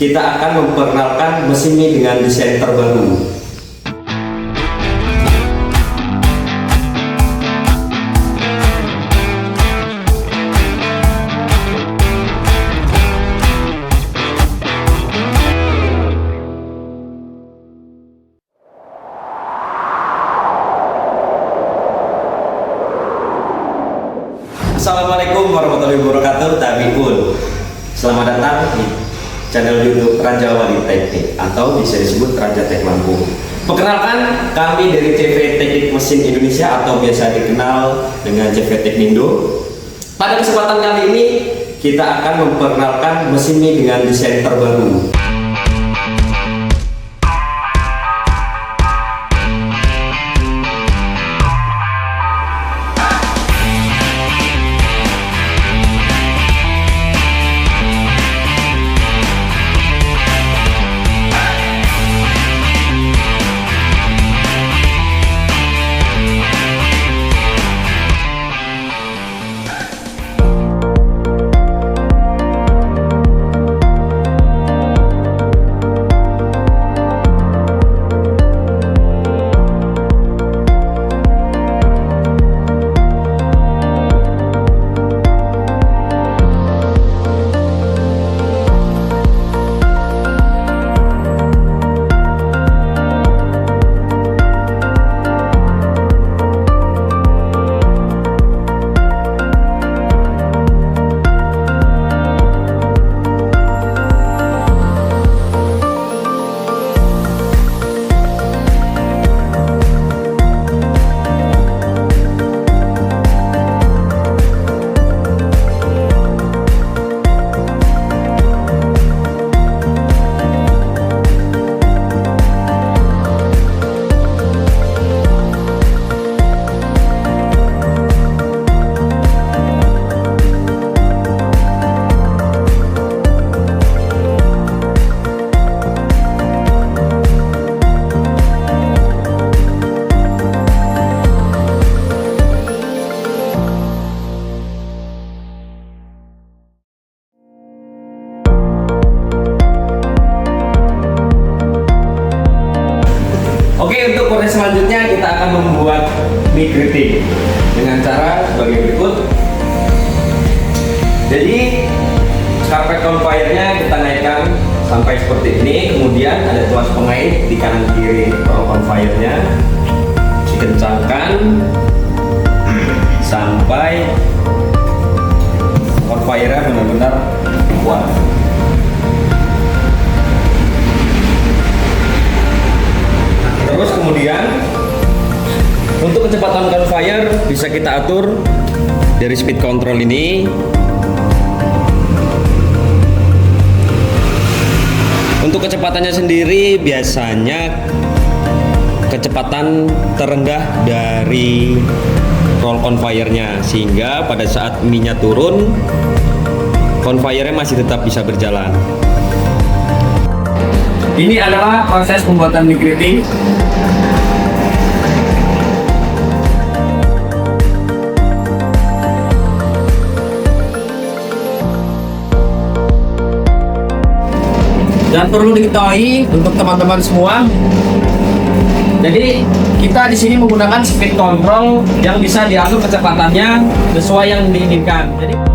Kita akan memperkenalkan mesin mie dengan desain terbaru. Assalamualaikum warahmatullahi wabarakatuh. Tabiun. Selamat datang di channel YouTube RajaTek atau bisa disebut RajaTek Lampung. Perkenalkan, kami dari CV Teknik Mesin Indonesia atau biasa dikenal dengan CV Teknindo. Pada kesempatan kali ini kita akan memperkenalkan mesin mie dengan desain terbaru. Oke, untuk proses selanjutnya kita akan membuat mie keriting dengan cara sebagai berikut. Jadi karpet conveyornya kita naikkan sampai seperti ini, kemudian ada tuas pengait di kanan kiri roll conveyornya, dikencangkan sampai conveyornya benar-benar kuat. Terus kemudian untuk kecepatan conveyor bisa kita atur dari speed control ini. Untuk kecepatannya sendiri biasanya kecepatan terendah dari roll conveyornya, sehingga pada saat mie-nya turun conveyornya masih tetap bisa berjalan. Ini adalah proses pembuatan mie keriting. Dan perlu diketahui untuk teman-teman semua, jadi kita di sini menggunakan speed control yang bisa diatur kecepatannya sesuai yang diinginkan. Jadi